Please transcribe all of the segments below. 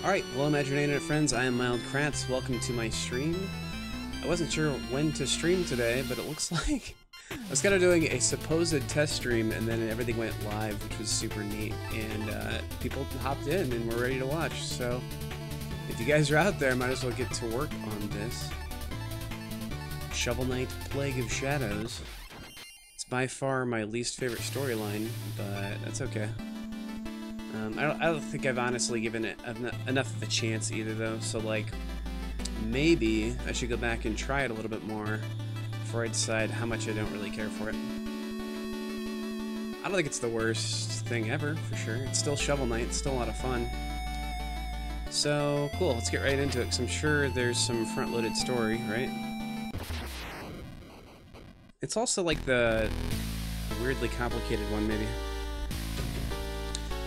Alright, hello imaginary internet friends, I am mildkratz. Welcome to my stream. I wasn't sure when to stream today, but it looks like I was kind of doing a supposed test stream and then everything went live, which was super neat, and people hopped in and were ready to watch, so if you guys are out there, I might as well get to work on this. Shovel Knight Plague of Shadows. It's by far my least favorite storyline, but that's okay. I don't think I've honestly given it enough of a chance either, though, so, like, maybe I should go back and try it a little bit more before I decide how much I don't really care for it. I don't think it's the worst thing ever, for sure. It's still Shovel Knight, it's still a lot of fun. So, cool, let's get right into it, because I'm sure there's some front-loaded story, right? It's also like the weirdly complicated one, maybe.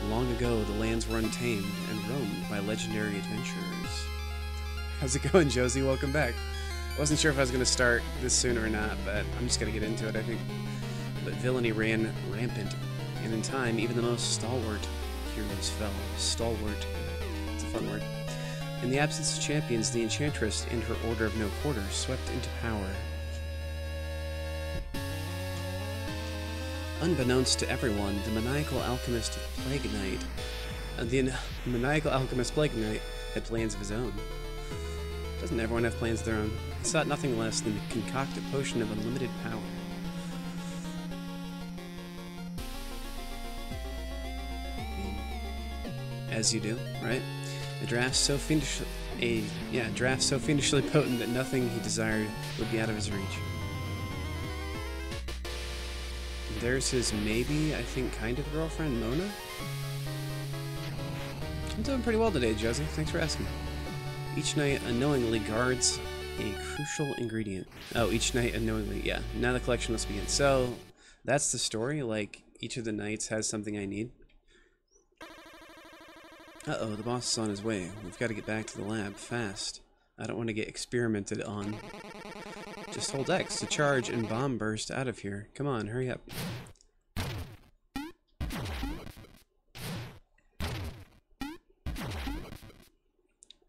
Long ago, the lands were untamed and roamed by legendary adventurers. How's it going, Josie? Welcome back. Wasn't sure if I was going to start this soon or not, but I'm just going to get into it, I think. But villainy ran rampant, and in time, even the most stalwart heroes fell. Stalwart. It's a fun word. In the absence of champions, the Enchantress and her Order of No Quarter swept into power. Unbeknownst to everyone, the maniacal alchemist Plague Knight, had plans of his own. Doesn't everyone have plans of their own? He sought nothing less than to concoct a potion of unlimited power. As you do, right? A draft so fiendishly potent that nothing he desired would be out of his reach. There's his maybe, I think, kind of girlfriend, Mona? I'm doing pretty well today, Josie. Thanks for asking. Each knight unknowingly guards a crucial ingredient. Oh, each knight unknowingly, yeah. Now the collection must begin. So, that's the story? Like, each of the knights has something I need? Uh-oh, the boss is on his way. We've got to get back to the lab, fast. I don't want to get experimented on. Just hold X to charge and bomb burst out of here. Come on, hurry up.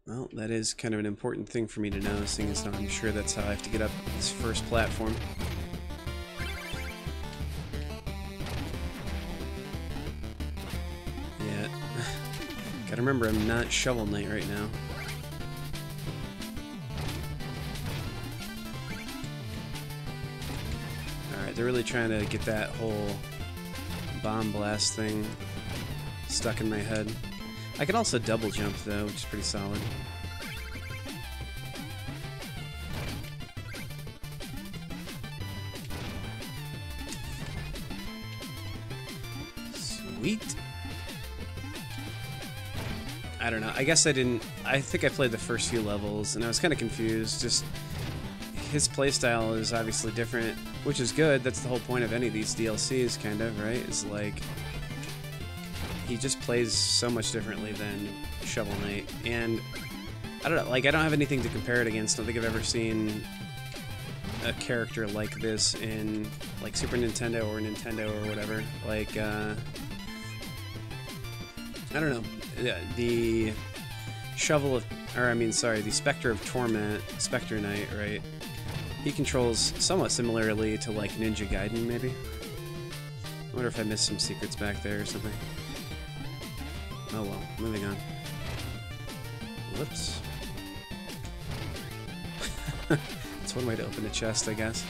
Well, that is kind of an important thing for me to know, seeing as I'm sure that's how I have to get up this first platform. Yeah. Gotta remember, I'm not Shovel Knight right now. They're really trying to get that whole bomb blast thing stuck in my head. I can also double jump though, which is pretty solid. Sweet. I don't know. I guess I didn't. I think I played the first few levels and I was kind of confused. Just his playstyle is obviously different, which is good. That's the whole point of any of these DLCs, kind of, right? It's like he just plays so much differently than Shovel Knight, and I don't know, like, I don't have anything to compare it against. I don't think I've ever seen a character like this in, like, Super Nintendo or Nintendo or whatever. Like, I don't know, the the Spectre of Torment, Spectre Knight, right? He controls somewhat similarly to, like, Ninja Gaiden, maybe? I wonder if I missed some secrets back there or something. Oh well, moving on. Whoops. That's one way to open a chest, I guess.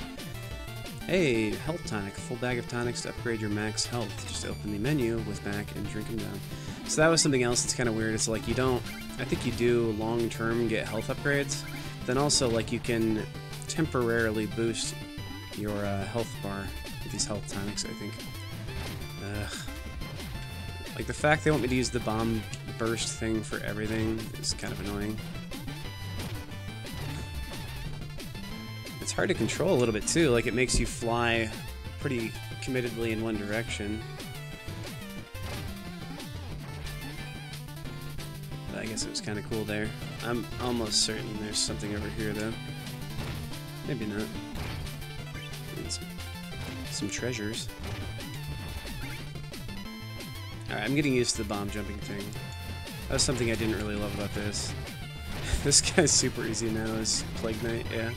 Hey, health tonic. Full bag of tonics to upgrade your max health. Just open the menu with back and drink them down. So that was something else that's kind of weird. It's like you don't... I think you do long-term get health upgrades. Then also, like, you can temporarily boost your health bar with these health tonics, I think. Like, the fact they want me to use the bomb burst thing for everything is kind of annoying. It's hard to control a little bit too, like it makes you fly pretty committedly in one direction. But I guess it was kind of cool there. I'm almost certain there's something over here though. Maybe not. Some treasures. Alright, I'm getting used to the bomb jumping thing. That was something I didn't really love about this. This guy's super easy now, is Plague Knight, yeah.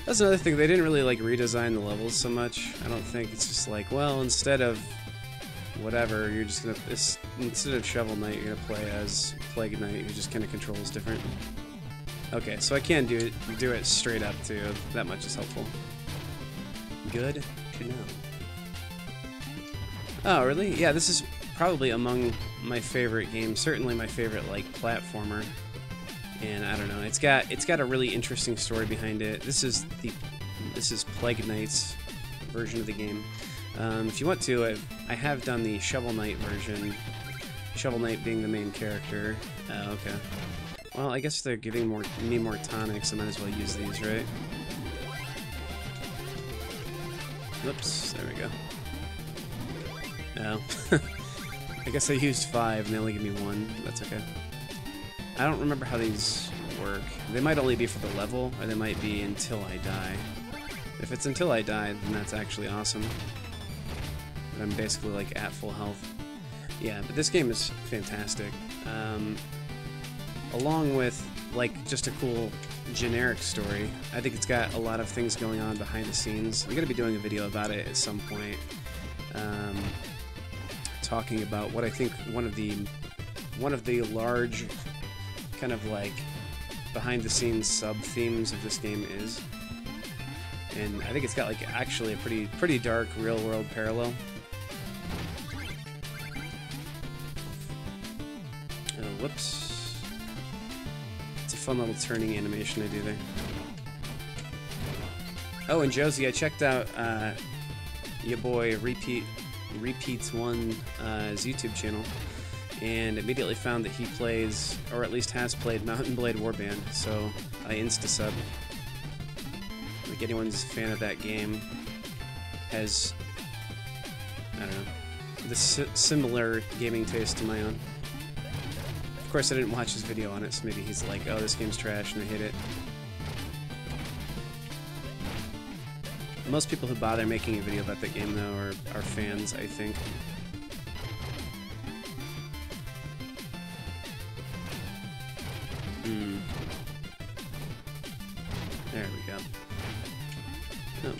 That's another thing, they didn't really like redesign the levels so much. I don't think it's just like, well, instead of whatever, you're just gonna, instead of Shovel Knight, you're gonna play as Plague Knight, who just kind of controls different. Okay, so I can do it straight up too. That much is helpful. Good to know. Oh, really? Yeah, this is probably among my favorite games. Certainly my favorite like platformer. And I don't know, it's got a really interesting story behind it. This is Plague Knight's version of the game. If you want to, I have done the Shovel Knight version. Shovel Knight being the main character. Oh, okay. Well, I guess they're giving me more tonics, I might as well use these, right? Whoops, there we go. Oh. I guess I used 5 and they only give me 1. That's okay. I don't remember how these work. They might only be for the level, or they might be until I die. If it's until I die, then that's actually awesome. But I'm basically like at full health. Yeah, but this game is fantastic. Along with like just a cool generic story, I think it's got a lot of things going on behind the scenes. I'm gonna be doing a video about it at some point, talking about what I think one of the large kind of like behind the scenes sub themes of this game is. And I think it's got like actually a pretty dark real world parallel. Oh, whoops. It's a fun little turning animation I do there. Oh, and Josie, I checked out your boy Repeats One his YouTube channel, and immediately found that he plays, or at least has played, Mountain Blade Warband, so I insta-sub. Like anyone's a fan of that game has, I don't know, this similar gaming taste to my own. Of course, I didn't watch his video on it, so maybe he's like, oh, this game's trash, and I hate it. Most people who bother making a video about that game, though, are fans, I think. There we go. Oh,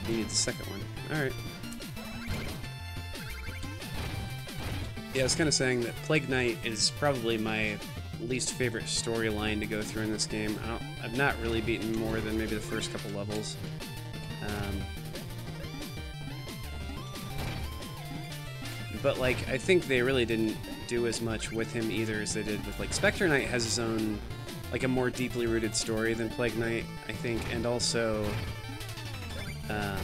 you need the second one. Alright. Yeah, I was kind of saying that Plague Knight is probably my least favorite storyline to go through in this game. I've not really beaten more than maybe the first couple levels. But like, I think they really didn't do as much with him either as they did with like Spectre Knight has his own, like a more deeply rooted story than Plague Knight, I think, and also, I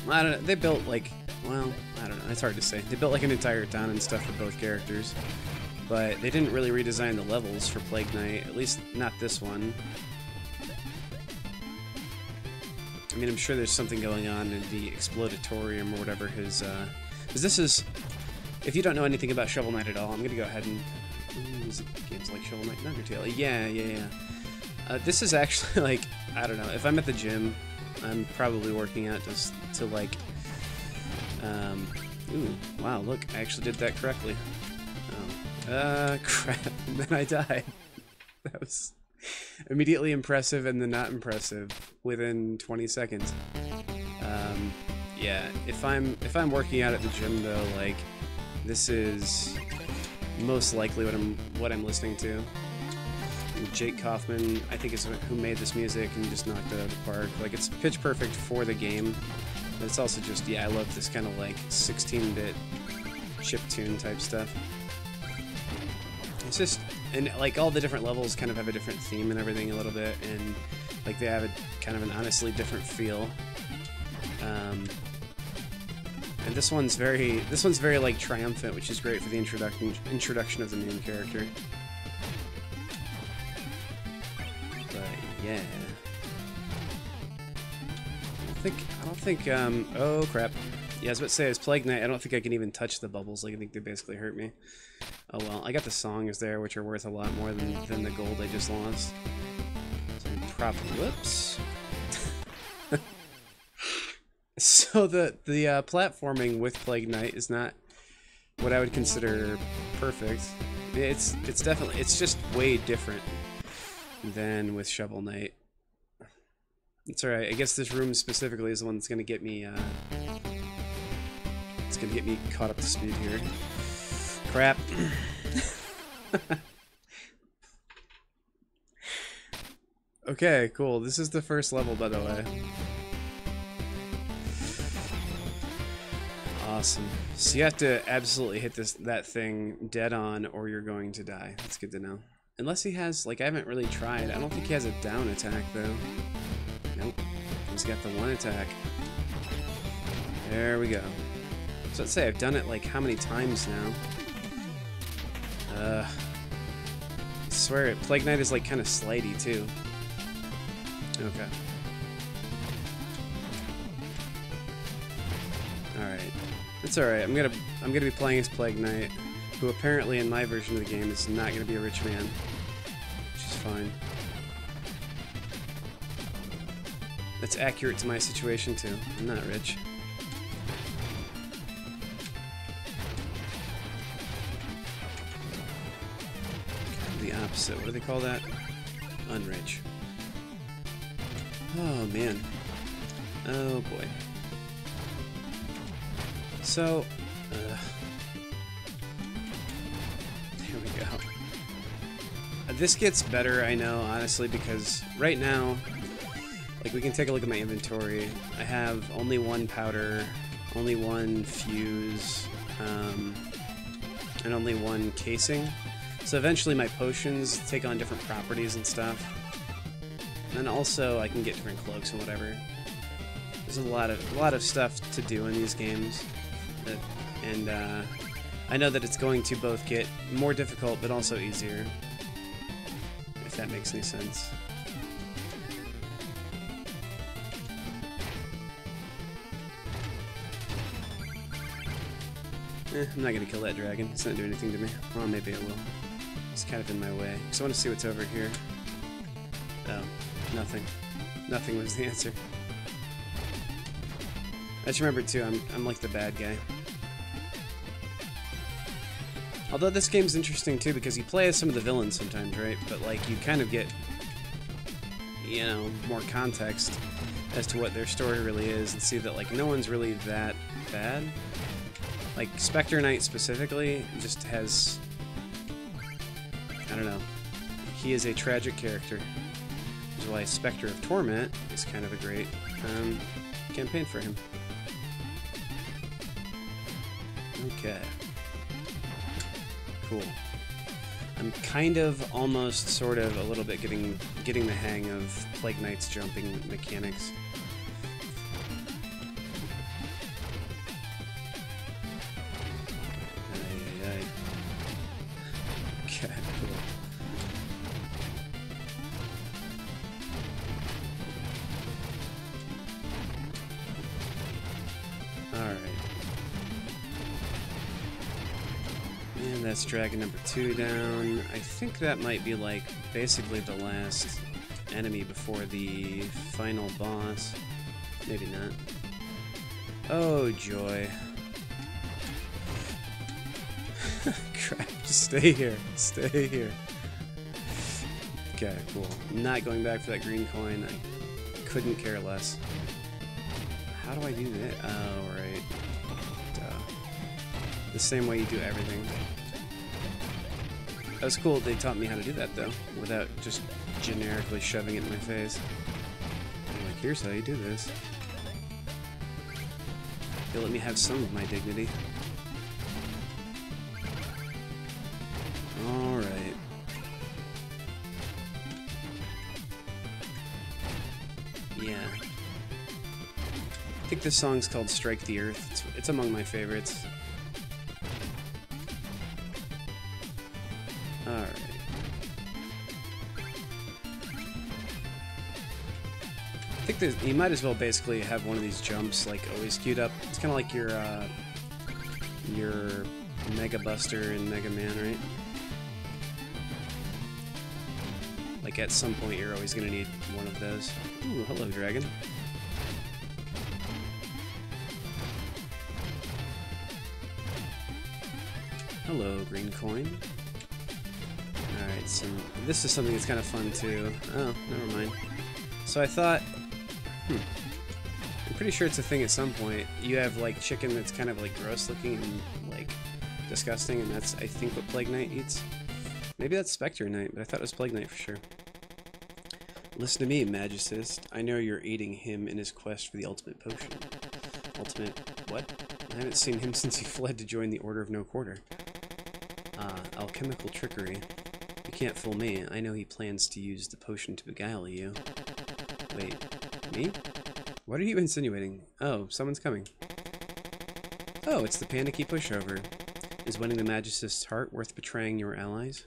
don't know, they built like, well, I don't know, it's hard to say. They built like an entire town and stuff for both characters, but they didn't really redesign the levels for Plague Knight, at least not this one. I mean, I'm sure there's something going on in the Explodatorium or whatever his, because this is, if you don't know anything about Shovel Knight at all, I'm going to go ahead and, games like Shovel Knight and Undertale, yeah. This is actually like, I don't know, if I'm at the gym, I'm probably working out just to like, ooh, wow, look, I actually did that correctly. Oh, crap, and then I died. That was immediately impressive and then not impressive within 20 seconds. Yeah, if I'm working out at the gym though, like, this is most likely what I'm listening to. And Jake Kaufman, I think, is who made this music and just knocked it out of the park. Like, it's pitch perfect for the game, but it's also just, yeah, I love this kind of like 16-bit chiptune type stuff. It's just, and like all the different levels kind of have a different theme and everything a little bit, and like they have a kind of an honestly different feel. And this one's very like triumphant, which is great for the introduction of the main character. But yeah, I don't think oh crap. Yeah, I was about to say, as Plague Knight, I don't think I can even touch the bubbles. Like, I think they basically hurt me. Oh well, I got the songs there, which are worth a lot more than the gold I just lost. So whoops. So the platforming with Plague Knight is not what I would consider perfect. It's definitely, it's just way different than with Shovel Knight. It's alright. I guess this room specifically is the one that's gonna get me, it's gonna get me caught up to speed here. Crap. Okay, cool. This is the first level, by the way. Awesome. So you have to absolutely hit that thing dead on, or you're going to die. That's good to know. Unless he has, like, I haven't really tried. I don't think he has a down attack, though. Nope. He's got the one attack. There we go. So let's say I've done it, like, how many times now? I swear it. Plague Knight is, like, kind of slidey, too. Okay. Alright. It's alright. I'm gonna be playing as Plague Knight, who apparently in my version of the game is not gonna be a rich man. Which is fine. That's accurate to my situation too. I'm not rich. The opposite. What do they call that? Unrich. Oh man. Oh boy. So, there we go. This gets better, I know, honestly, because right now, like, we can take a look at my inventory. I have only one powder, only one fuse, and only one casing. So eventually my potions take on different properties and stuff. And also I can get different cloaks and whatever. There's a lot of stuff to do in these games. And I know that it's going to both get more difficult but also easier. If that makes any sense. I'm not gonna kill that dragon. It's not doing anything to me. Well, maybe it will. It's kind of in my way. So I want to see what's over here. Oh, nothing. Nothing was the answer. I just remembered too, I'm like the bad guy. Although this game's interesting too, because you play as some of the villains sometimes, right? But like, you kind of get, you know, more context as to what their story really is, and see that like no one's really that bad. Like Spectre Knight specifically just has, I don't know, he is a tragic character. Which is why Spectre of Torment is kind of a great campaign for him. Okay. Cool. I'm kind of, almost, sort of, a little bit getting the hang of Plague Knight's jumping mechanics. Okay, cool. Alright. And that's dragon number 2 down. I think that might be like basically the last enemy before the final boss. Maybe not. Oh joy. Crap, just stay here. Stay here. Okay, cool. I'm not going back for that green coin. I couldn't care less. How do I do that? Oh, right. Duh. The same way you do everything. That was cool. They taught me how to do that, though, without just generically shoving it in my face. I'm like, here's how you do this. You'll let me have some of my dignity. Alright. Yeah. I think this song's called Strike the Earth. It's among my favorites. Alright. I think that you might as well basically have one of these jumps like always queued up. It's kind of like your Mega Buster in Mega Man, right? Like at some point you're always going to need one of those. Ooh, hello dragon. Hello, green coin. Alright, so this is something that's kind of fun too. Oh, never mind. So I thought, I'm pretty sure it's a thing at some point. You have like chicken that's kind of like gross looking and like disgusting, and that's I think what Plague Knight eats. Maybe that's Spectre Knight, but I thought it was Plague Knight for sure. Listen to me, Magicist. I know you're aiding him in his quest for the ultimate potion. Ultimate what? I haven't seen him since he fled to join the Order of No Quarter. Alchemical trickery. You can't fool me. I know he plans to use the potion to beguile you. Wait, me? What are you insinuating? Oh, someone's coming. Oh, it's the panicky pushover. Is winning the Magicist's heart worth betraying your allies?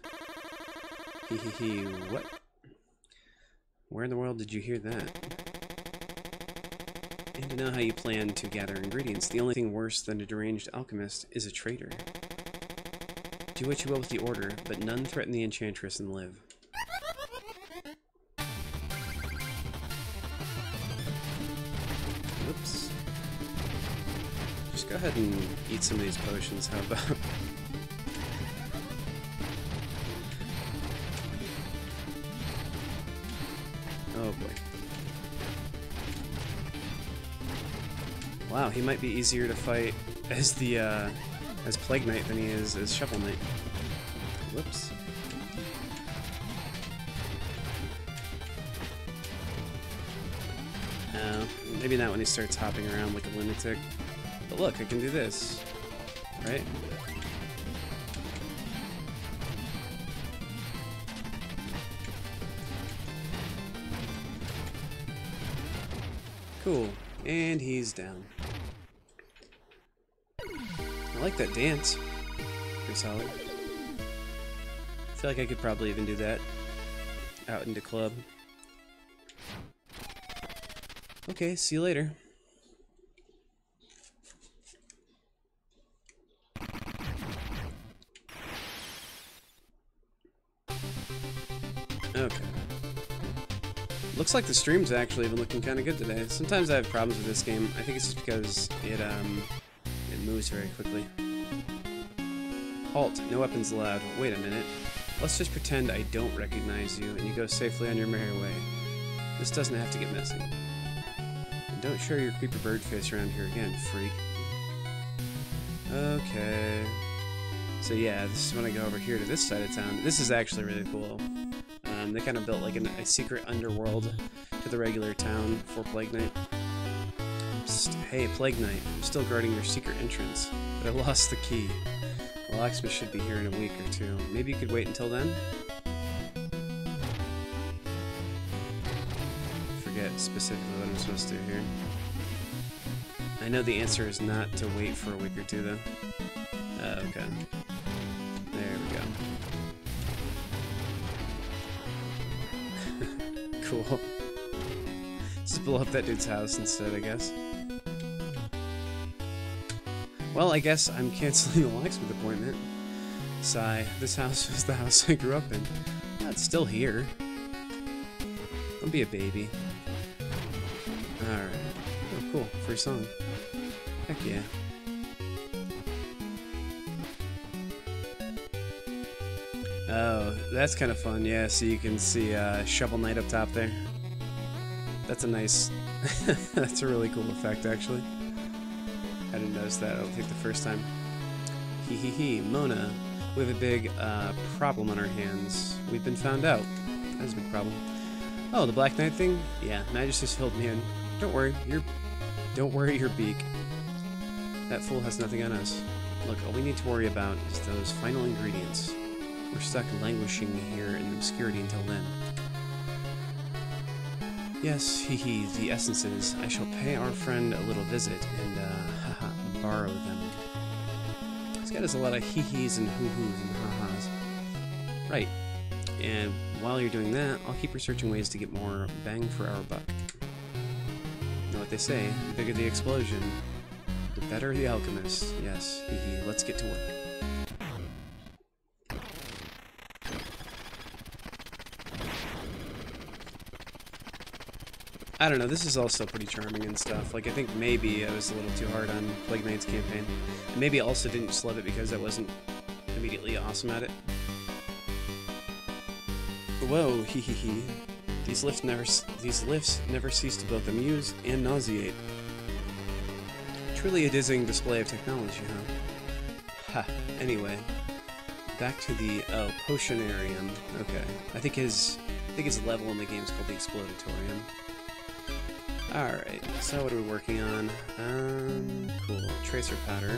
Hee, what? Where in the world did you hear that? And to know how you plan to gather ingredients, the only thing worse than a deranged alchemist is a traitor. Do what you will with the Order, but none threaten the Enchantress and live. Whoops. Just go ahead and eat some of these potions, how about? Oh boy. Wow, he might be easier to fight as the, as Plague Knight than he is as Shovel Knight. Whoops. Maybe not when he starts hopping around like a lunatic. But look, I can do this. Right? Cool. And he's down. I like that dance. Pretty solid. I feel like I could probably even do that out into club. Okay, see you later. Okay. Looks like the stream's actually been looking kind of good today. Sometimes I have problems with this game. I think it's just because it moves very quickly. Halt. No weapons allowed. Wait a minute. Let's just pretend I don't recognize you and you go safely on your merry way. This doesn't have to get messy. And don't show your creepy bird face around here again, freak. Okay. So yeah, this is when I go over here to this side of town. This is actually really cool. They kind of built like a secret underworld to the regular town for Plague Knight. Psst, hey, Plague Knight, I'm still guarding your secret entrance, but I lost the key. The locksmith should be here in a week or two. Maybe you could wait until then? Forget specifically what I'm supposed to do here. I know the answer is not to wait for a week or two, though. Okay. There we go. Cool. Just blow up that dude's house instead, I guess. Well, I guess I'm canceling the locksmith appointment. Sigh. This house was the house I grew up in. Oh, it's still here. Don't be a baby. Alright. Oh, cool. Free song. Heck yeah. Oh, that's kind of fun, yeah, so you can see Shovel Knight up top there. That's a nice... that's a really cool effect, actually. I didn't notice that, I don't think the first time. Hee, Mona. We have a big problem on our hands. We've been found out. That's a big problem. Oh, the Black Knight thing? Yeah, Magicist filled me in. Don't worry your beak. That fool has nothing on us. Look, all we need to worry about is those final ingredients. We're stuck languishing here in obscurity until then. Yes, hee, the essences. I shall pay our friend a little visit and, haha, borrow them. This guy does a lot of hee-hees and hoo-hoos and ha-has. Right. And while you're doing that, I'll keep researching ways to get more bang for our buck. You know what they say, the bigger the explosion, the better the alchemist. Yes, hee, let's get to work. I don't know, this is also pretty charming and stuff. Like, I think maybe I was a little too hard on Plague Knight's campaign. And maybe I also didn't just love it because it wasn't immediately awesome at it. Whoa, hee hee hee. These lifts never cease to both amuse and nauseate. Truly a dizzying display of technology, huh? Ha. Anyway, back to the potionarium. Okay, I think his level in the game is called the Explodatorium. All right. So what are we working on? Cool. Tracer powder.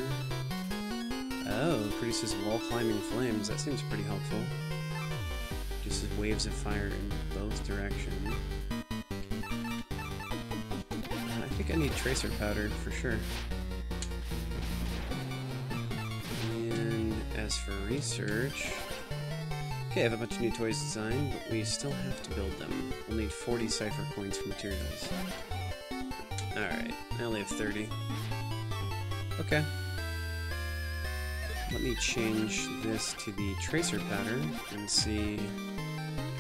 Oh, produces wall climbing flames. That seems pretty helpful. Produces waves of fire in both directions. I think I need tracer powder for sure. And as for research, okay, I have a bunch of new toys designed, but we still have to build them. We'll need 40 cipher coins for materials. Alright, I only have 30. Okay. Let me change this to the tracer powder and see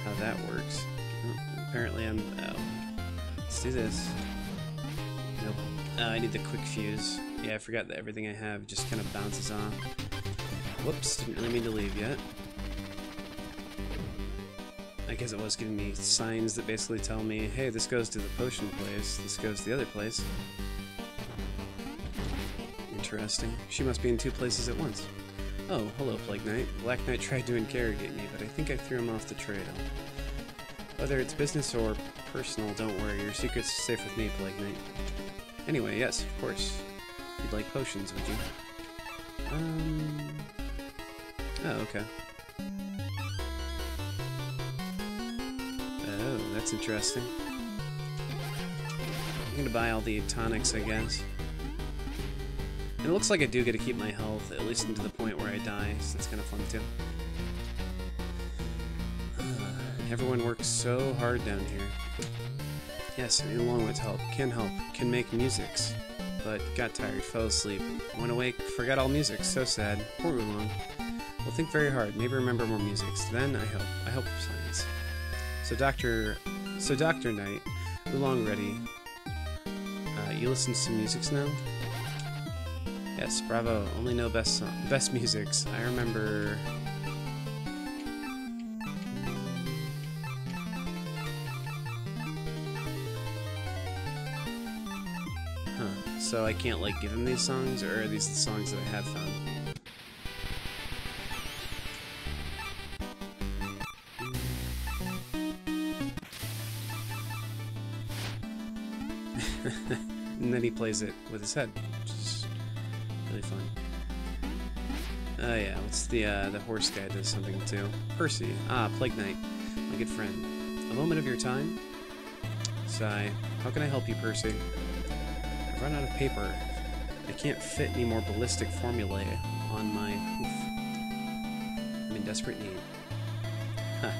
how that works. Oh, apparently I'm... Oh. Let's do this. Nope. I need the quick fuse. Yeah, I forgot that everything I have just kind of bounces off. Whoops, didn't really mean to leave yet. I guess it was giving me signs that basically tell me, hey, this goes to the potion place, this goes to the other place. Interesting. She must be in two places at once. Oh, hello, Plague Knight. Black Knight tried to interrogate me, but I think I threw him off the trail. Whether it's business or personal, don't worry, your secret's safe with me, Plague Knight. Anyway, yes, of course. You'd like potions, would you? Oh, okay. Oh, that's interesting. I'm gonna buy all the tonics, I guess. And it looks like I do get to keep my health, at least until the point where I die, so that's kind of fun too. Everyone works so hard down here. Yes, I need along with help, can make musics. But got tired, fell asleep. Went awake, forgot all music, so sad. Poor Oolong. Well, think very hard, maybe remember more musics. Then I hope for science. So Dr. Knight, Oolong ready. You listen to some musics now? Yes, bravo. Only know best musics. I remember. Huh. So I can't like give him these songs, or are these the songs that I have found? And then he plays it with his head, which is really fun. Oh yeah, what's the horse guy does something too. Percy. Ah, Plague Knight. My good friend. A moment of your time? Sigh. How can I help you, Percy? I've run out of paper. I can't fit any more ballistic formulae on my hoof. I'm in desperate need. Huh.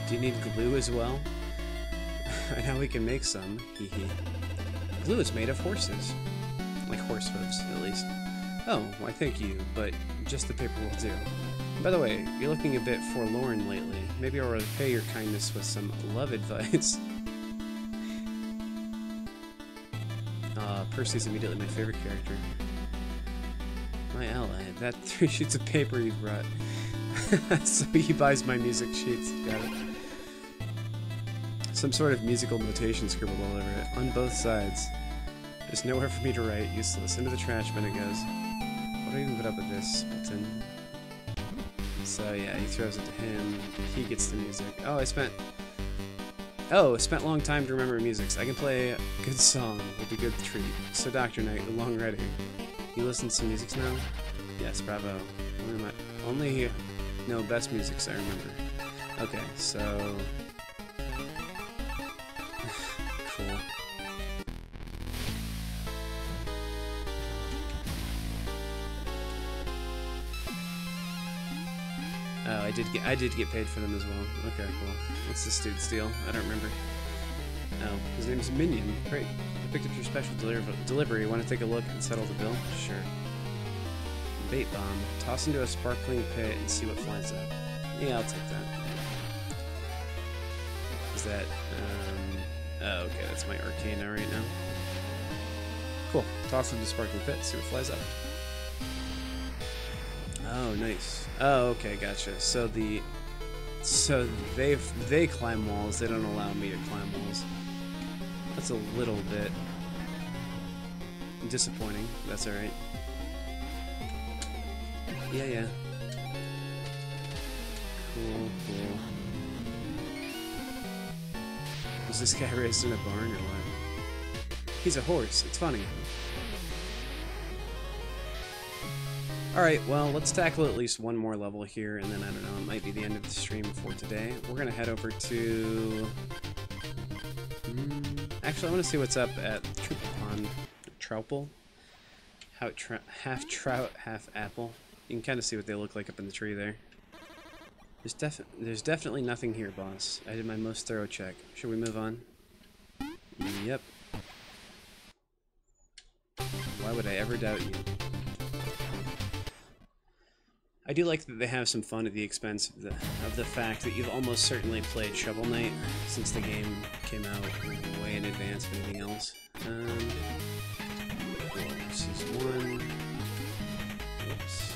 Do you need glue as well? I know we can make some. Hee hee. Glue is made of horses. Like horse hooves, at least. Oh, why thank you, but just the paper will do. By the way, you're looking a bit forlorn lately. Maybe I'll repay your kindness with some love advice. Percy's immediately my favorite character. My ally, that 3 sheets of paper you brought. So he buys my music sheets. Got it. Some sort of musical notation scribbled all over it, on both sides. There's nowhere for me to write, useless. Into the trash bin it goes. What do I even put up with this, Milton? So yeah, he throws it to him, he gets the music. Oh, I spent a long time to remember musics. I can play a good song with a good treat. So Dr. Knight, along ready. You listen to some musics now? Yes, bravo. Only no best musics I remember. Okay, so... Cool. Oh, I did get paid for them as well. Okay, cool. What's this dude's deal? I don't remember. Oh, his name's Minion. Great. I picked up your special delivery. Want to take a look and settle the bill? Sure. Bait bomb. Toss into a sparkling pit and see what flies up. Yeah, I'll take that. Is that, oh, okay, that's my arcana right now. Cool. Toss into a sparkling pit, see what flies up. Oh, nice. Oh, okay, gotcha. So they climb walls. They don't allow me to climb walls. That's a little bit disappointing. That's all right. Yeah. Cool. Was this guy raised in a barn or what? He's a horse. It's funny. Alright, well, let's tackle at least one more level here, and then, I don't know, it might be the end of the stream for today. We're gonna head over to... actually, I want to see what's up at Trouple Pond. Trouple? Half trout, half apple. You can kind of see what they look like up in the tree there. There's definitely nothing here, boss. I did my most thorough check. Should we move on? Yep. Why would I ever doubt you? I do like that they have some fun at the expense of the fact that you've almost certainly played Shovel Knight since the game came out way in advance of anything else. This is one. Oops.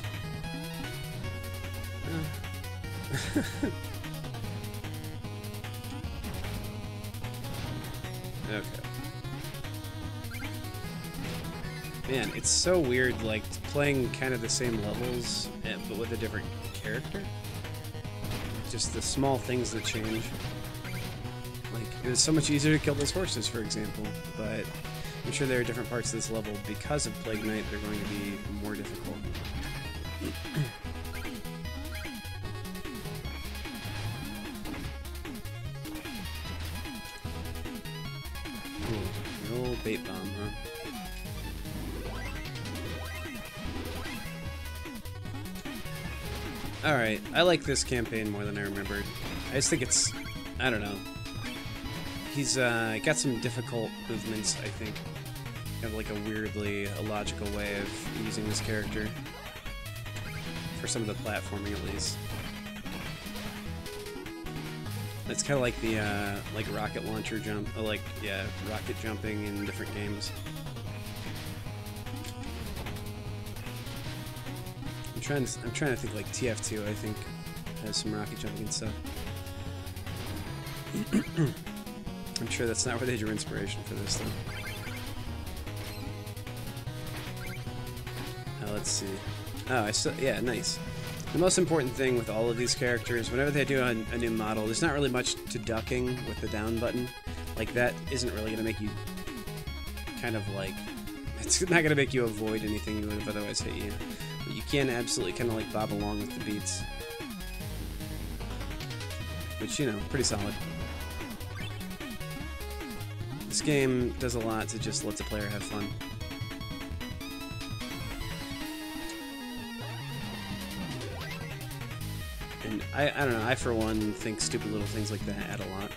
Okay. Man, it's so weird, like, playing kind of the same levels, but with a different character. Just the small things that change. Like, it was so much easier to kill those horses, for example, but I'm sure there are different parts of this level, because of Plague Knight, that are going to be more difficult. Ooh, an old bait bomb, huh? Alright, I like this campaign more than I remembered. I just think it's... I don't know. He's got some difficult movements, I think. Kind of like a weirdly illogical way of using this character. For some of the platforming, at least. It's kind of like the, like rocket launcher jump, or like, yeah, rocket jumping in different games. I'm trying to think like TF2, I think, has some rocket jumping and stuff. I'm sure that's not where they drew inspiration for this, though. Let's see. Oh, yeah, nice. The most important thing with all of these characters, whenever they do a new model, there's not really much to ducking with the down button. Like, that isn't really going to make you kind of like... It's not going to make you avoid anything you would have otherwise hit you. But you can absolutely kind of like bob along with the beats. Which, you know, pretty solid. This game does a lot to just let the player have fun. And I don't know, I for one think stupid little things like that add a lot.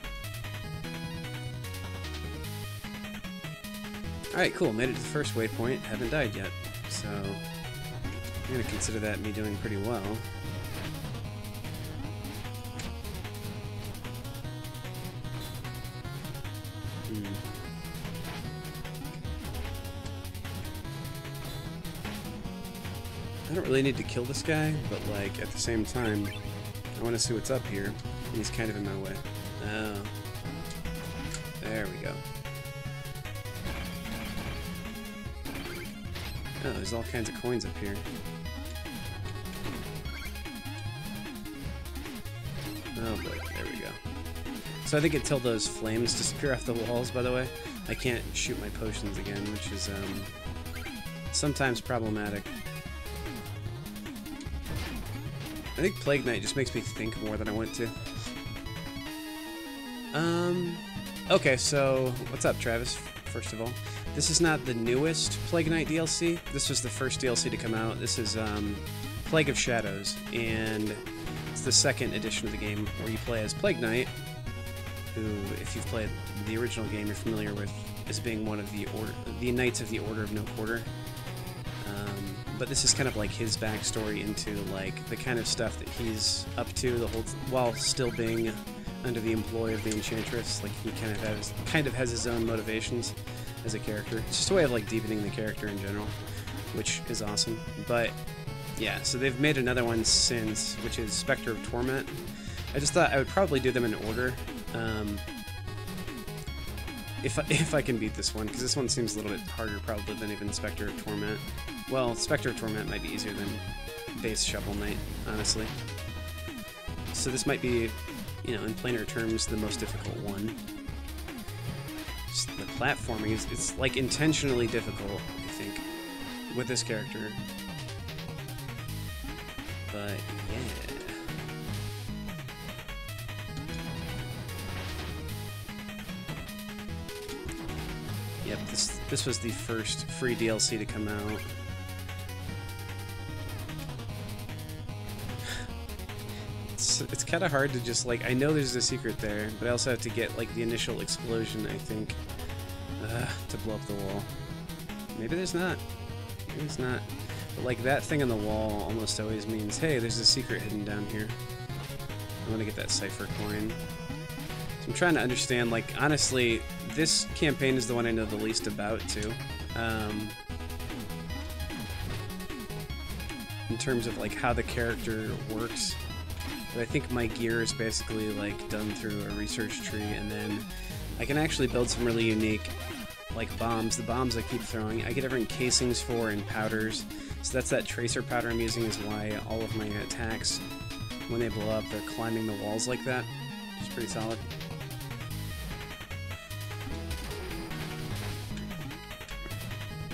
Alright, cool, made it to the first waypoint, haven't died yet, so I'm gonna consider that me doing pretty well. I don't really need to kill this guy, but like at the same time, I want to see what's up here, and he's kind of in my way. Oh. There we go. Oh, there's all kinds of coins up here. Oh boy, there we go. So I think until those flames disappear off the walls, by the way, I can't shoot my potions again, which is sometimes problematic. I think Plague Knight just makes me think more than I want to. Okay, so what's up, Travis? First of all, this is not the newest Plague Knight DLC. This was the first DLC to come out. This is Plague of Shadows, and it's the second edition of the game where you play as Plague Knight, who, if you've played the original game, you're familiar with as being one of the Knights of the Order of No Quarter. But this is kind of like his backstory into like the kind of stuff that he's up to while still being under the employ of the Enchantress. Like he kind of has his own motivations as a character. It's just a way of like deepening the character in general, which is awesome. But Yeah, so they've made another one since, which is Spectre of Torment. I just thought I would probably do them in order. If I can beat this one, because this one seems a little bit harder probably than even Spectre of Torment. Well, Spectre of Torment might be easier than base Shovel Knight, honestly. So this might be, you know, in plainer terms, the most difficult one. Just the platforming is, it's like intentionally difficult, I think, with this character. But yeah. Yep, this was the first free DLC to come out. It's kind of hard to just, like, I know there's a secret there, but I also have to get, like, the initial explosion, I think, to blow up the wall. Maybe there's not. Maybe it's not. But, like, that thing on the wall almost always means, hey, there's a secret hidden down here. I want to get that cipher coin. So I'm trying to understand, like, honestly, this campaign is the one I know the least about, too. In terms of, like, how the character works. But I think my gear is basically, like, done through a research tree, and then I can actually build some really unique, like, bombs. The bombs I keep throwing, I get different casings for and powders. So that's that tracer powder I'm using, is why all of my attacks, when they blow up, they're climbing the walls like that. Which is pretty solid.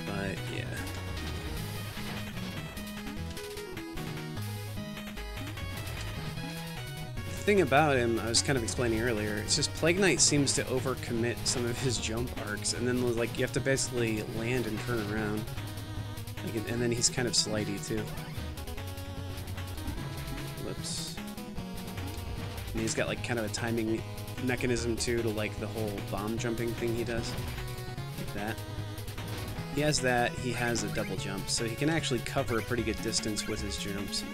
But, yeah. The thing about him, I was kind of explaining earlier, it's just Plague Knight seems to overcommit some of his jump arcs, and then, like, you have to basically land and turn around. Like, and then he's kind of slidey, too. Whoops. And he's got, like, kind of a timing mechanism, too, to, like, the whole bomb jumping thing he does. Like that. He has that, he has a double jump, so he can actually cover a pretty good distance with his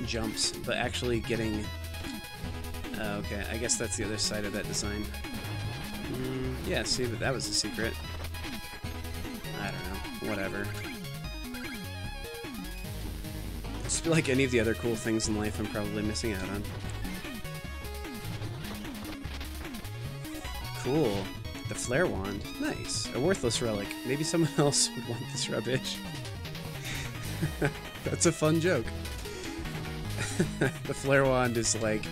jumps, but actually getting... okay, I guess that's the other side of that design. Yeah, see, but that was the secret. I don't know, whatever. I just feel like any of the other cool things in life I'm probably missing out on. Cool. The flare wand. Nice. A worthless relic. Maybe someone else would want this rubbish. That's a fun joke. The flare wand is like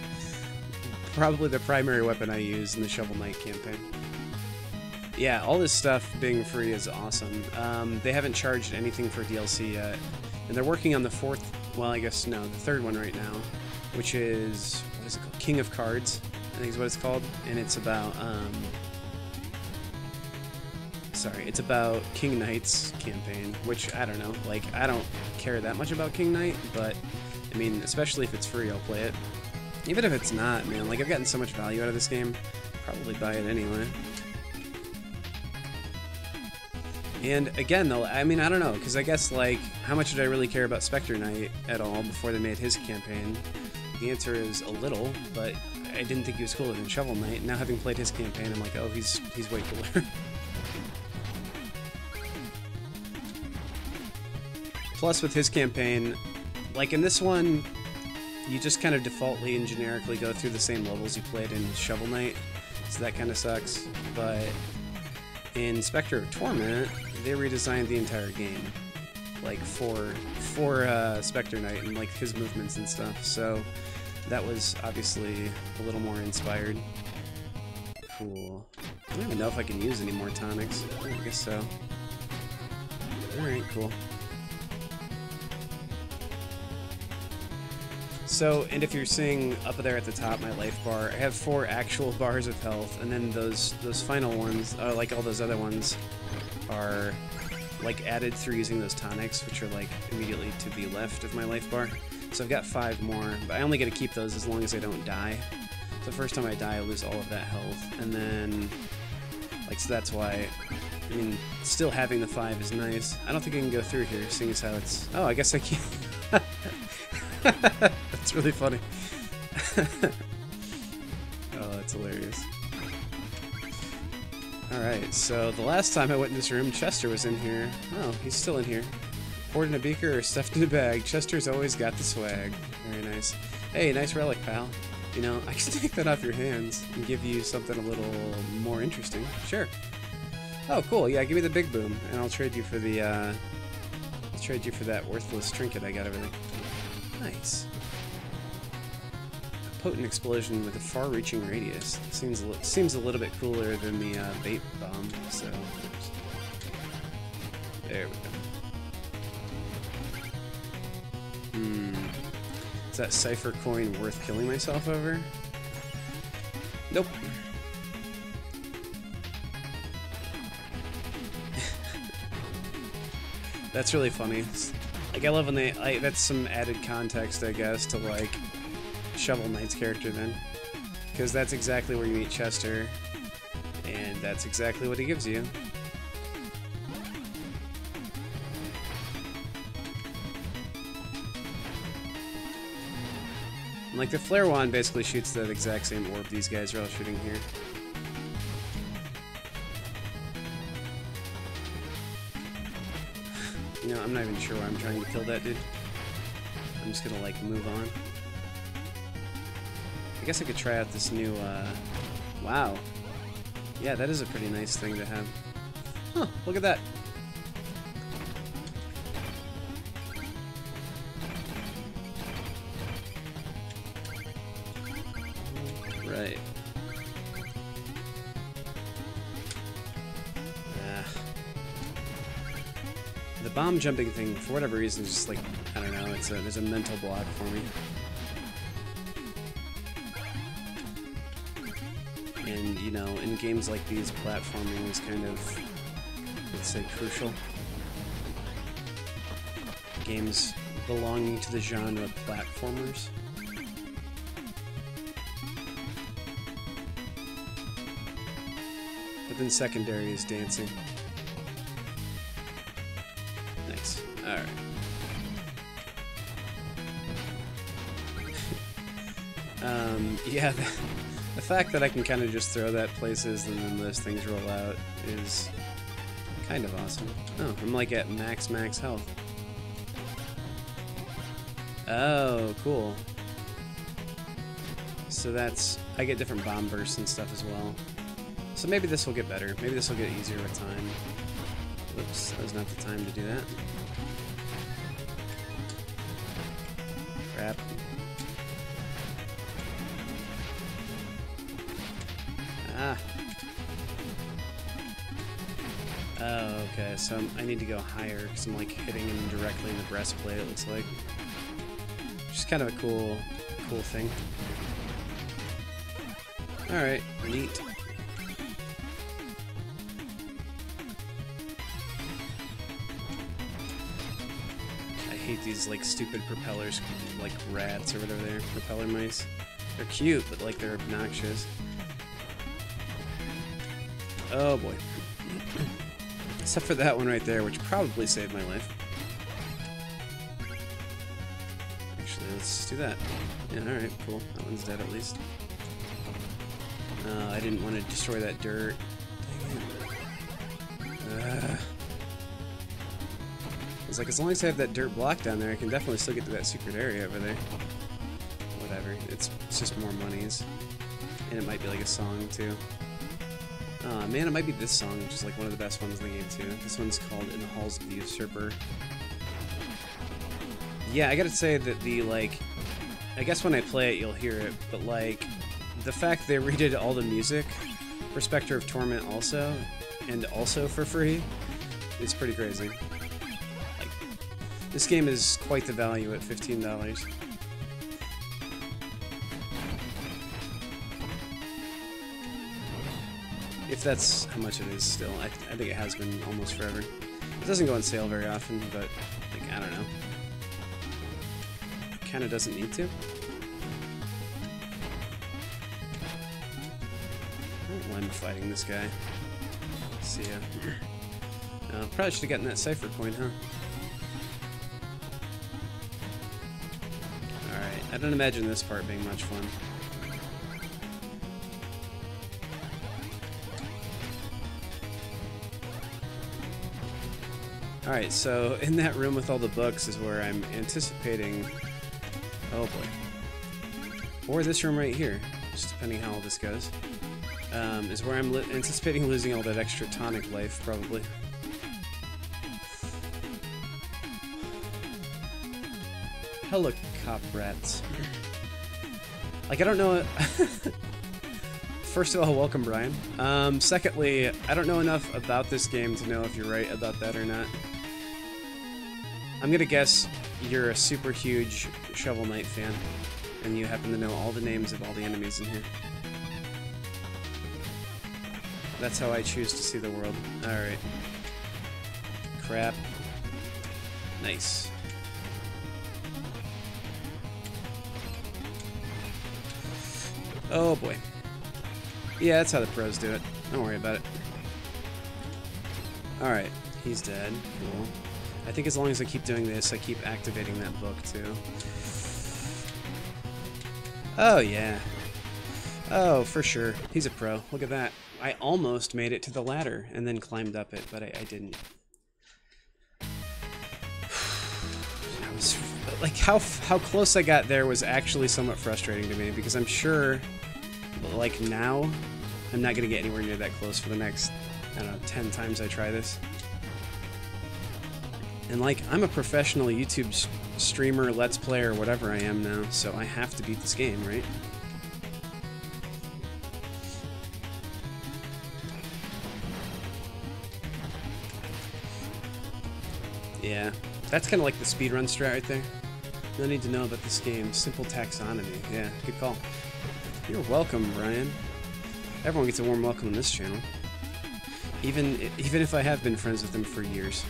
probably the primary weapon I use in the Shovel Knight campaign. Yeah, all this stuff being free is awesome. They haven't charged anything for DLC yet, and they're working on the fourth, well, I guess, no, the third one right now, which is, what is it called? King of Cards, I think is what it's called, and it's about, sorry, it's about King Knight's campaign, which, I don't know, like, I don't care that much about King Knight, but, I mean, especially if it's free, I'll play it. Even if it's not, man, like, I've gotten so much value out of this game, probably buy it anyway. And again, though, I mean, I don't know, because I guess, like, how much did I really care about Spectre Knight at all before they made his campaign? The answer is a little, but I didn't think he was cooler than Shovel Knight. Now, having played his campaign, I'm like, oh, he's way cooler. Plus, with his campaign, like in this one, you just kind of defaultly and generically go through the same levels you played in Shovel Knight, so that kind of sucks. But in Spectre of Torment, they redesigned the entire game, like for Spectre Knight and like his movements and stuff. So that was obviously a little more inspired. Cool. I don't even know if I can use any more tonics. I guess so. Alright, cool. So, and if you're seeing up there at the top my life bar, I have 4 actual bars of health, and then those final ones, like all those other ones, are like added through using those tonics, which are like immediately to the left of my life bar. So I've got 5 more, but I only get to keep those as long as I don't die. So the first time I die, I lose all of that health, and then, like, so that's why, I mean, still having the 5 is nice. I don't think I can go through here, seeing as how it's, oh, I guess I can. That's really funny. Oh, that's hilarious. Alright, so the last time I went in this room, Chester was in here. Oh, he's still in here. Poured in a beaker or stuffed in a bag. Chester's always got the swag. Very nice. Hey, nice relic, pal. You know, I can take that off your hands and give you something a little more interesting. Sure. Oh, cool. Yeah, give me the big boom, and I'll trade you for the, I'll trade you for that worthless trinket I got over there. Nice. A potent explosion with a far-reaching radius. Seems a little bit cooler than the bait bomb, so... There we go. Is that cipher coin worth killing myself over? Nope. That's really funny. Like, I love when they... that's some added context, I guess, to, like, Shovel Knight's character, then. Because that's exactly where you meet Chester, and that's exactly what he gives you. Like, the flare wand basically shoots that exact same orb these guys are all shooting here. You know, I'm not even sure why I'm trying to kill that dude. I'm just gonna, like, move on. I guess I could try out this new, wow. Yeah, that is a pretty nice thing to have. Huh, look at that. Right. The bomb jumping thing, for whatever reason, is just like, I don't know, there's a mental block for me. And, you know, in games like these, platforming is kind of, let's say, crucial. Games belonging to the genre platformers. But then secondary is dancing. Nice. Alright. Yeah, the fact that I can kind of just throw that places and then those things roll out is kind of awesome. Oh, I'm like at max health. Oh, cool. So that's... I get different bomb bursts and stuff as well. So maybe this will get better. Maybe this will get easier with time. Whoops, that was not the time to do that. Crap. Ah. Oh, okay, so I need to go higher because I'm like hitting him directly in the breastplate, it looks like. Which is kind of a cool thing. Alright, neat. I hate these like stupid propellers, like rats or whatever they are, propeller mice. They're cute, but like they're obnoxious. Oh boy. Except for that one right there, which probably saved my life. Actually, let's do that. Yeah, alright, cool. That one's dead at least. I didn't want to destroy that dirt. Dang it. It's like, as long as I have that dirt block down there, I can definitely still get to that secret area over there. Whatever. It's just more monies. And it might be like a song, too. Man, it might be this song, which is like one of the best ones in the game, too. This one's called In the Halls of the Usurper. Yeah, I gotta say that the, like... I guess when I play it, you'll hear it, but, like... The fact they redid all the music for Spectre of Torment also, and also for free, is pretty crazy. Like, this game is quite the value at $15. If that's how much it is still. I think it has been almost forever. It doesn't go on sale very often, but, like, I don't know. It kinda doesn't need to. Why am I fighting this guy? See ya. Probably should have gotten that cipher coin, huh? Alright, I don't imagine this part being much fun. Alright, so in that room with all the books is where I'm anticipating... Oh boy. Or this room right here, just depending how all this goes. Is where I'm anticipating losing all that extra tonic life, probably. Hello, cop rats. Like, I don't know... First of all, welcome, Brian. Secondly, I don't know enough about this game to know if you're right about that or not. I'm gonna guess you're a super huge Shovel Knight fan, and you happen to know all the names of all the enemies in here. That's how I choose to see the world. Alright. Crap. Nice. Oh boy. Yeah, that's how the pros do it. Don't worry about it. Alright, he's dead. Cool. I think as long as I keep doing this, I keep activating that book too. Oh yeah. Oh, for sure. He's a pro. Look at that. I almost made it to the ladder and then climbed up it, but I didn't. I was, like, how close I got there was actually somewhat frustrating to me, because I'm sure, like, now, I'm not going to get anywhere near that close for the next, I don't know, 10 times I try this. And, like, I'm a professional YouTube streamer, Let's Player, whatever I am now, so I have to beat this game, right? Yeah, that's kind of like the speedrun strat right there. No need to know about this game. Simple taxonomy. Yeah, good call. You're welcome, Brian. Everyone gets a warm welcome on this channel. Even if I have been friends with them for years.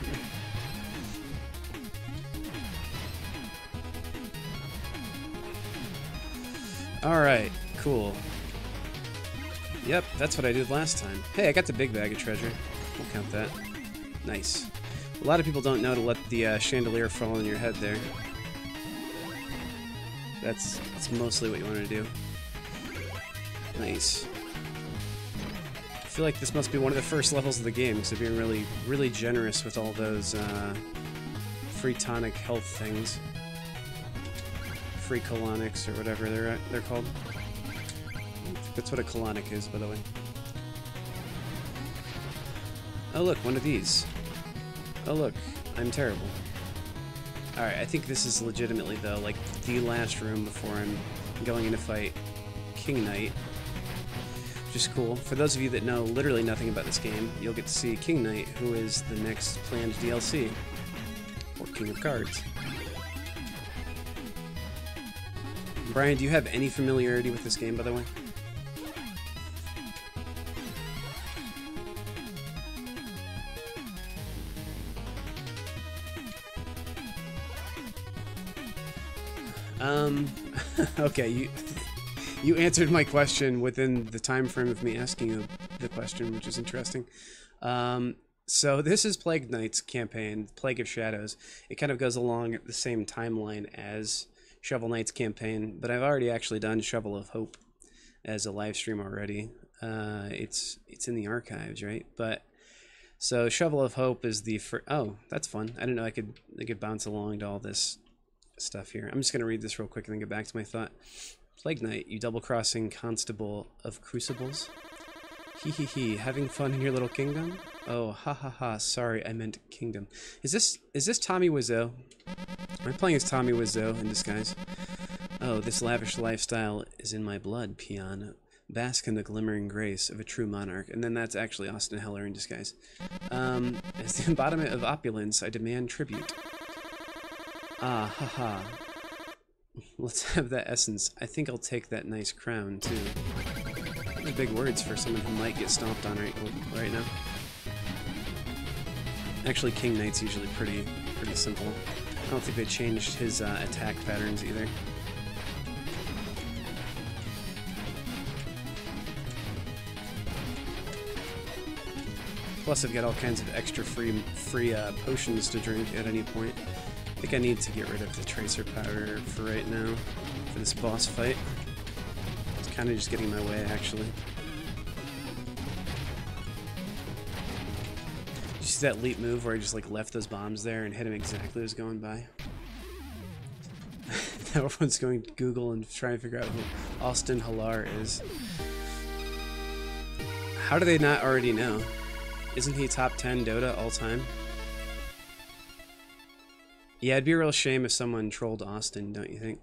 Alright, cool. Yep, that's what I did last time. Hey, I got the big bag of treasure. We'll count that. Nice. A lot of people don't know to let the chandelier fall on your head there. That's mostly what you want to do. Nice. I feel like this must be one of the first levels of the game, because they're being really generous with all those free tonic health things. Free colonics, or whatever they're called. That's what a colonic is, by the way. Oh look, one of these. Oh look, I'm terrible. Alright, I think this is legitimately, though, like, the last room before I'm going in to fight King Knight. Which is cool. For those of you that know literally nothing about this game, you'll get to see King Knight, who is the next planned DLC. Or King of Cards. Brian, do you have any familiarity with this game, by the way? Okay, you answered my question within the time frame of me asking you the question, which is interesting. So this is Plague Knight's campaign, Plague of Shadows. It kind of goes along the same timeline as Shovel Knight's campaign, but I've already actually done Shovel of Hope as a live stream already. It's in the archives, right? But so Shovel of Hope is the oh, that's fun. I didn't know I could bounce along to all this stuff here. I'm just gonna read this real quick and then get back to my thought. Plague Knight, you double-crossing constable of crucibles. Hee hee hee, having fun in your little kingdom? Oh, ha ha ha, sorry, I meant kingdom. Is this Tommy Wiseau? I'm playing as Tommy Wiseau in disguise. Oh, this lavish lifestyle is in my blood, peon. Bask in the glimmering grace of a true monarch. And then that's actually Austin Heller in disguise. As the embodiment of opulence, I demand tribute. Ah, haha. Let's have that essence. I think I'll take that nice crown, too. Those are big words for someone who might get stomped on right now. Actually, King Knight's usually pretty simple. I don't think they changed his attack patterns either. Plus, I've got all kinds of extra free potions to drink at any point. I think I need to get rid of the tracer powder for right now, for this boss fight. It's kind of just getting in my way, actually. see that leap move where I just like left those bombs there and hit him exactly as going by? Now everyone's going to Google and try and figure out who Austin Halar is. How do they not already know? Isn't he top 10 Dota all time? Yeah, it'd be a real shame if someone trolled Austin, don't you think?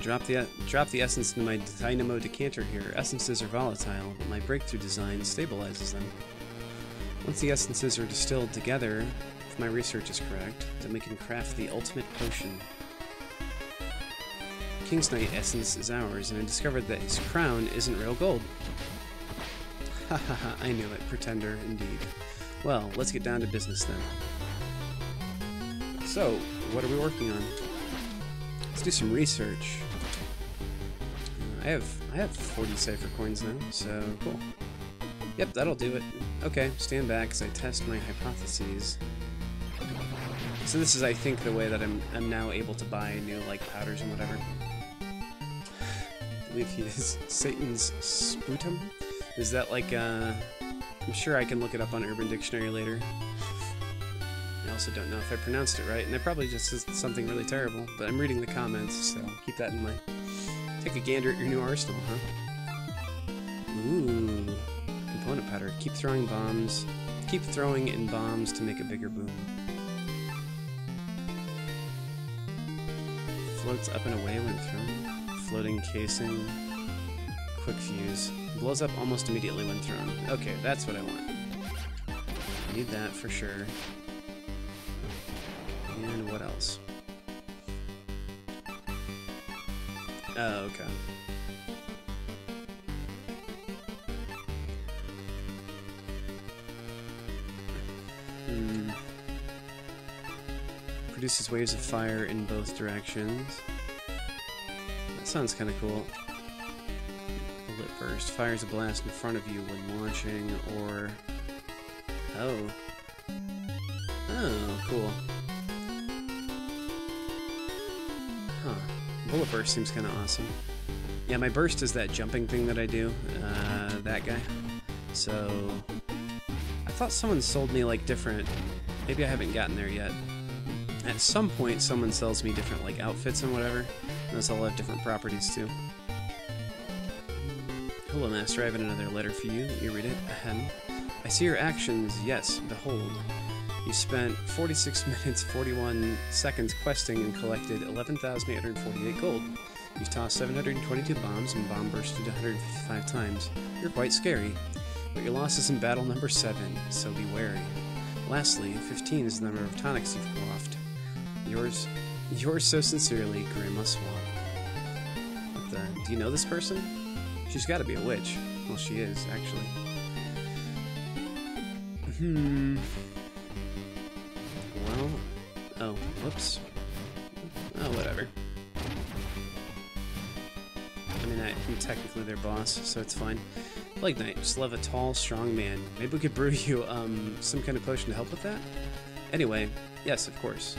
Drop the essence into my dynamo decanter here. Essences are volatile, but my breakthrough design stabilizes them. Once the essences are distilled together, if my research is correct, then we can craft the ultimate potion. King's Knight essence is ours, and I discovered that his crown isn't real gold. Hahaha, I knew it, pretender, indeed. Well, let's get down to business then. So, what are we working on? Let's do some research. I have 40 cipher coins now, so cool. Yep, that'll do it. Okay, stand back as I test my hypotheses. So this is, I think, the way that I'm now able to buy new like powders and whatever. I believe he is Satan's sputum. Is that like I'm sure I can look it up on Urban Dictionary later. I also don't know if I pronounced it right, and I probably just said something really terrible, but I'm reading the comments, so keep that in mind. Take a gander at your new arsenal, huh? Ooh. Component powder. Keep throwing bombs. Keep throwing in bombs to make a bigger boom. Floats up and away when thrown. Floating casing. Quick fuse. Blows up almost immediately when thrown. Okay, that's what I want. I need that for sure. And what else? Oh, okay. Produces waves of fire in both directions. That sounds kind of cool. Bullet burst. Fires a blast in front of you when launching, or... Oh. Oh, cool. Huh. Bullet burst seems kind of awesome. Yeah, my burst is that jumping thing that I do. That guy. So... I thought someone sold me, like, different... Maybe I haven't gotten there yet. At some point, someone sells me different, like, outfits and whatever. And those all have different properties, too. Hello, Master. I have another letter for you. You read it. Ahem. I see your actions. Yes, behold. You spent 46 minutes, 41 seconds questing and collected 11,848 gold. You've tossed 722 bombs and bomb bursted 155 times. You're quite scary. But your loss is in battle number 7, so be wary. Lastly, 15 is the number of tonics you've quaffed. Yours so sincerely, Grandma Swamp. What the? Do you know this person? She's got to be a witch. Well, she is, actually. Well... Oh, whoops. Oh, whatever. I mean, I'm technically their boss, so it's fine. Plague Knight, just love a tall, strong man. Maybe we could brew you, some kind of potion to help with that? Anyway, yes, of course.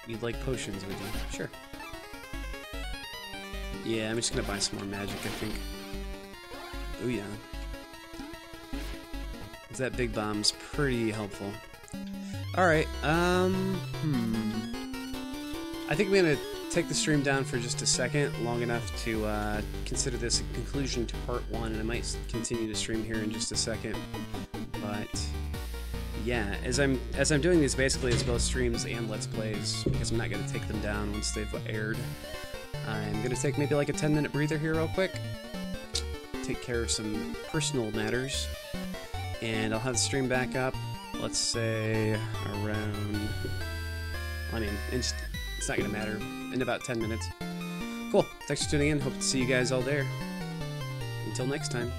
You'd like potions, would you? Sure. Yeah, I'm just gonna buy some more magic, I think. Oh yeah. That big bomb's pretty helpful. Alright, I think I'm gonna take the stream down for just a second, long enough to consider this a conclusion to part 1, and I might continue to stream here in just a second. But yeah, as I'm doing these basically as both streams and Let's Plays, because I'm not gonna take them down once they've aired, I'm gonna take maybe like a 10-minute breather here real quick, take care of some personal matters, and I'll have the stream back up, let's say around, I mean, it's not gonna matter, in about 10 minutes. Cool, thanks for tuning in, hope to see you guys all there. Until next time.